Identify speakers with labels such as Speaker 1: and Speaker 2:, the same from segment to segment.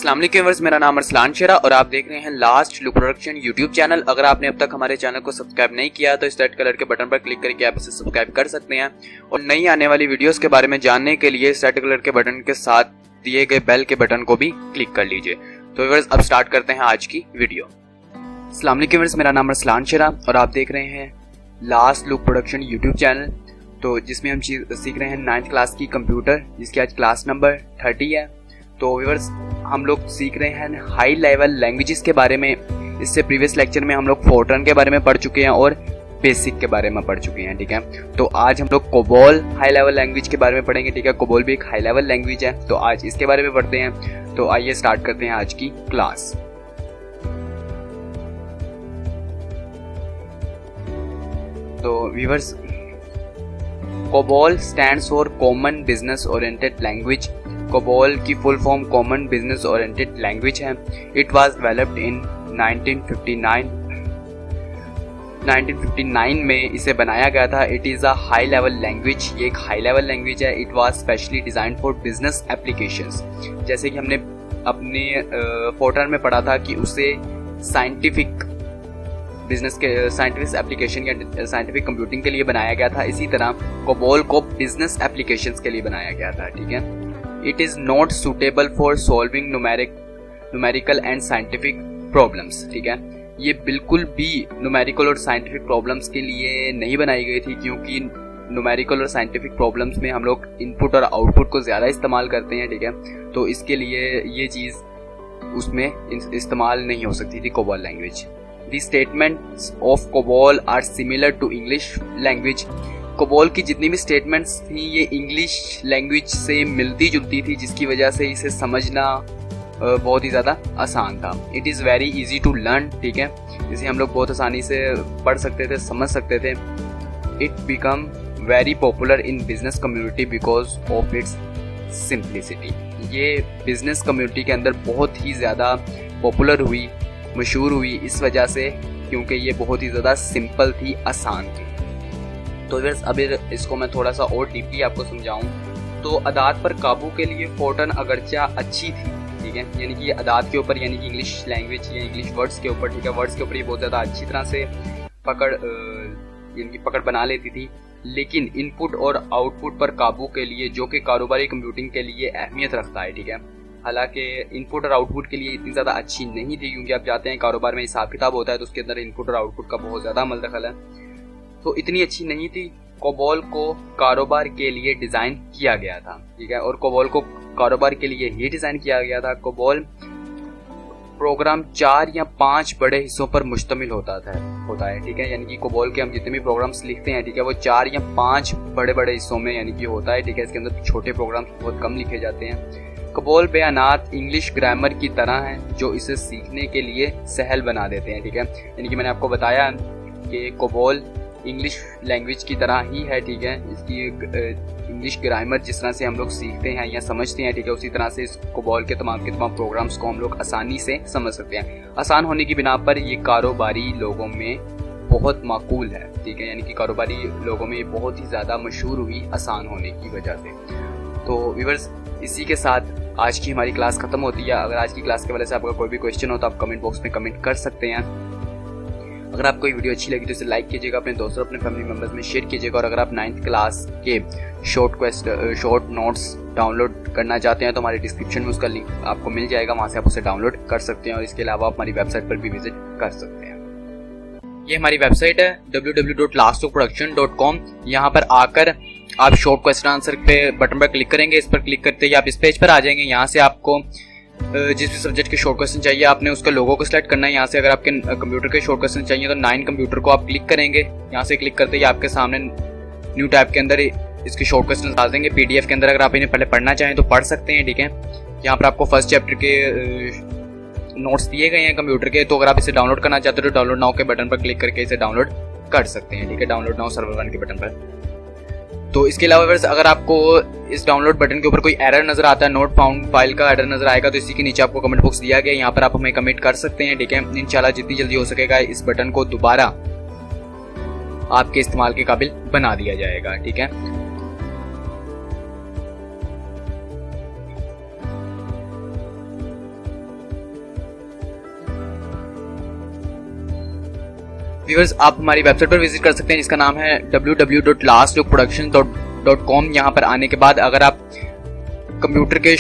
Speaker 1: अस्सलाम वालेकुम व्यूअर्स, मेरा नाम अरसलान शेरा और आप देख रहे हैं last look production YouTube channel. अगर आपने अब तक हमारे चैनल को सब्सक्राइब नहीं किया तो इस रेड कलर के बटन पर क्लिक करके आप इसे सब्सक्राइब कर सकते हैं और नई आने वाली वीडियोस के बारे में जानने के लिए इस रेड कलर के बटन के साथ दिए गए बेल के बटन को भी क्लिक कर लीजिए। तो व्यूअर्स अब स्टार्ट करते हैं आज की वीडियो। अस्सलाम वालेकुम व्यूअर्स, मेरा नाम अरसलान शेरा और आप देख रहे हैं last look production YouTube channel, तो जिसमें हम सीख रहे हैं 9th क्लास की कंप्यूटर, जिसकी आज क्लास नंबर 30 है। तो व्यूअर्स हम लोग सीख रहे हैं हाई लेवल लैंग्वेजेस के बारे में। इससे प्रीवियस लेक्चर में हम लोग फोर्ट्रन के बारे में पढ़ चुके हैं और बेसिक के बारे में पढ़ चुके हैं, ठीक है। तो आज हम लोग कोबोल हाई लेवल लैंग्वेज के बारे में पढ़ेंगे, ठीक है। कोबोल भी एक हाई लेवल लैंग्वेज है, तो आज इसके बारे में पढ़ते हैं। तो आइए स्टार्ट करते हैं आज की क्लास। तो viewers, COBOL stands for common business oriented language. COBOL की full form common business oriented language है। इट वाज डेवलप्ड इन 1959 में इसे बनाया गया था। It is a high level language, ये एक हाई लेवल लैंग्वेज है। It was specially designed for business applications. जैसे कि हमने अपने फोर्ट्रन में पढ़ा था कि उसे साइंटिफिक बिजनेस के साइंटिफिक एप्लीकेशन या साइंटिफिक कंप्यूटिंग के लिए बनाया गया था। इसी तरह कोबोल को बिजनेस एप्लीकेशंस के लिए बनाया गया था, ठीक है। It is not suitable for solving numerical and scientific problems, ठीक है। ये बिल्कुल भी न्यूमेरिकल और साइंटिफिक प्रॉब्लम्स के लिए नहीं बनाई गई थी, क्योंकि न्यूमेरिकल और साइंटिफिक प्रॉब्लम्स में हम लोग इनपुट और आउटपुट को ज़्यादा इस्तेमाल करते हैं, ठीक है। तो इसके लिए ये चीज़ उसमें इस्तेमाल नहीं हो सकती थी COBOL language. The statements of COBOL are similar to English language. COBOL की जितनी भी स्टेटमेंट्स थी ये इंग्लिश लैंग्वेज से मिलती जुलती थी, जिसकी वजह से इसे समझना बहुत ही ज़्यादा आसान था। It is very easy to learn, ठीक है। इसे हम लोग बहुत आसानी से पढ़ सकते थे, समझ सकते थे। It become very popular in business community because of its simplicity. ये बिजनेस कम्युनिटी के अंदर बहुत ही ज़्यादा पॉपुलर हुई, मशहूर हुई इस वजह से क्योंकि ये बहुत ही ज़्यादा सिंपल थी, आसान थी। तो व्यूअर्स अब इसको मैं थोड़ा सा और डीपली आपको समझाऊं तो अदात पर काबू के लिए फोर्ट्रन अगरचा अच्छी थी, ठीक है। यानी कि अदात के ऊपर, यानी कि इंग्लिश लैंग्वेज या इंग्लिश वर्ड्स के ऊपर, ठीक है, वर्ड्स के ऊपर ये बहुत ज़्यादा अच्छी तरह से पकड़ बना लेती थी। लेकिन इनपुट और आउटपुट पर काबू के लिए, जो कि कारोबारी कंप्यूटिंग के लिए अहमियत रखता है, ठीक है। हालांकि इनपुट और आउटपुट के लिए इतनी ज़्यादा अच्छी नहीं थी, क्योंकि आप जाते हैं कारोबार में हिसाब किताब होता है तो उसके अंदर इनपुट और आउटपुट का बहुत ज़्यादा अमल दखल है। तो इतनी अच्छी नहीं थी। कोबोल को कारोबार के लिए डिज़ाइन किया गया था, ठीक है। और कोबोल को कारोबार के लिए ही डिज़ाइन किया गया था। कोबोल प्रोग्राम 4 या 5 बड़े हिस्सों पर मुश्तमिल होता है, ठीक है। यानी कि कोबोल के हम जितने भी प्रोग्राम्स लिखते हैं, ठीक है, वो 4 या 5 बड़े बड़े हिस्सों में यानी कि होता है, ठीक है। इसके अंदर छोटे प्रोग्राम्स बहुत कम लिखे जाते हैं। कोबोल बयानात इंग्लिश ग्रामर की तरह हैं, जो इसे सीखने के लिए सहल बना देते हैं, ठीक है। यानी कि मैंने आपको बताया कि कोबोल इंग्लिश लैंग्वेज की तरह ही है, ठीक है। इसकी इंग्लिश ग्रामर जिस तरह से हम लोग सीखते हैं या समझते हैं, ठीक है, उसी तरह से इस कोबोल के तमाम प्रोग्राम्स को हम लोग आसानी से समझ सकते हैं। आसान होने की बिना पर ये कारोबारी लोगों में बहुत माकूल है, ठीक है। यानी कि कारोबारी लोगों में बहुत ही ज़्यादा मशहूर हुई आसान होने की वजह से। तो व्यूअर्स इसी के साथ आज की हमारी क्लास खत्म होती है। अगर आज की क्लास के वजह से आपका कोई भी क्वेश्चन हो तो आप कमेंट बॉक्स में कमेंट कर सकते हैं। अगर आपको ये वीडियो अच्छी लगी तो इसे लाइक कीजिएगा, अपने दोस्तों अपने फैमिली मेंबर्स में शेयर कीजिएगा। और अगर आप 9th क्लास के शॉर्ट नोट्स डाउनलोड करना चाहते हैं तो हमारे डिस्क्रिप्शन में उसका लिंक आपको मिल जाएगा, वहाँ से आप उसे डाउनलोड कर सकते हैं। और इसके अलावा आप हमारी वेबसाइट पर भी विजिट कर सकते हैं। ये हमारी वेबसाइट है www.lastlookproduction.com। यहाँ पर आकर आप शॉर्ट क्वेश्चन आंसर पे बटन पर क्लिक करेंगे। इस पर क्लिक करते ही आप इस पेज पर आ जाएंगे। यहाँ से आपको जिस भी सब्जेक्ट के शॉर्ट क्वेश्चन चाहिए आपने उसका लोगो को सिलेक्ट करना है। यहाँ से अगर आपके कंप्यूटर के शॉर्ट क्वेश्चन चाहिए तो 9 कंप्यूटर को आप क्लिक करेंगे। यहाँ से क्लिक करते ही आपके सामने न्यू टैब के अंदर इसके शॉर्ट क्वेश्चन आ जाएंगे PDF के अंदर। अगर आप इन्हें पहले पढ़ना चाहें तो पढ़ सकते हैं, ठीक है। यहाँ पर आपको फर्स्ट चैप्टर के नोट्स दिए गए हैं कंप्यूटर के, तो अगर आप इसे डाउनलोड करना चाहते हो तो डाउनलोड नाउ के बटन पर क्लिक करके इसे डाउनलोड कर सकते हैं, ठीक है। डाउनलोड नाउ सर्वर 1 के बटन पर। तो इसके अलावा अगर आपको इस डाउनलोड बटन के ऊपर कोई एरर नजर आता है, नोट फाउंड फाइल का एरर नजर आएगा, तो इसी के नीचे आपको कमेंट बॉक्स दिया गया, यहाँ पर आप हमें कमेंट कर सकते हैं, ठीक है। इंशाल्लाह जितनी जल्दी हो सकेगा इस बटन को दोबारा आपके इस्तेमाल के काबिल बना दिया जाएगा, ठीक है। व्यूअर्स आप हमारी वेबसाइट पर विजिट कर सकते हैं जिसका नाम है www.lastlookproductions.com। यहाँ पर आने के बाद अगर आप कंप्यूटर के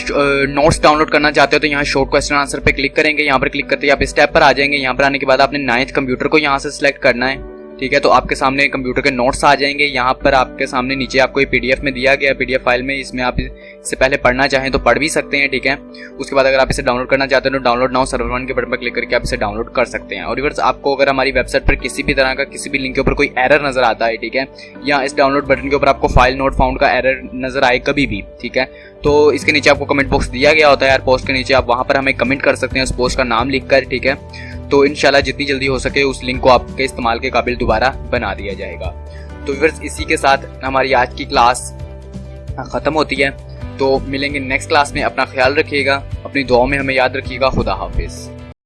Speaker 1: नोट्स डाउनलोड करना चाहते हो तो यहाँ शॉर्ट क्वेश्चन आंसर पे क्लिक करेंगे। यहाँ पर क्लिक करते ही आप इस टैब पर आ जाएंगे। यहाँ पर आने के बाद आपने 9th कंप्यूटर को यहाँ से सिलेक्ट करना है, ठीक है। तो आपके सामने कंप्यूटर के नोट्स आ जाएंगे। यहाँ पर आपके सामने नीचे आपको ये PDF में दिया गया, PDF फाइल में, इसमें आप इससे पहले पढ़ना चाहें तो पढ़ भी सकते हैं, ठीक है। उसके बाद अगर आप इसे डाउनलोड करना चाहते हैं तो डाउनलोड नाउ सर्वर 1 के बटन पर क्लिक करके आप इसे डाउनलोड कर सकते हैं। और व्यूअर्स आपको अगर हमारी वेबसाइट पर किसी भी तरह का किसी भी लिंक के ऊपर कोई एरर नजर आता है, ठीक है, या इस डाउनलोड बटन के ऊपर आपको फाइल नोट फाउंड का एरर नजर आए कभी भी, ठीक है, तो इसके नीचे आपको कमेंट बॉक्स दिया गया होता है यार पोस्ट के नीचे, आप वहां पर हमें कमेंट कर सकते हैं उस पोस्ट का नाम लिखकर, ठीक है। तो इंशाल्लाह जितनी जल्दी हो सके उस लिंक को आपके इस्तेमाल के काबिल दोबारा बना दिया जाएगा। तो व्यूअर्स इसी के साथ हमारी आज की क्लास ख़त्म होती है। तो मिलेंगे नेक्स्ट क्लास में। अपना ख्याल रखिएगा, अपनी दुआओं में हमें याद रखिएगा। खुदा हाफिज़।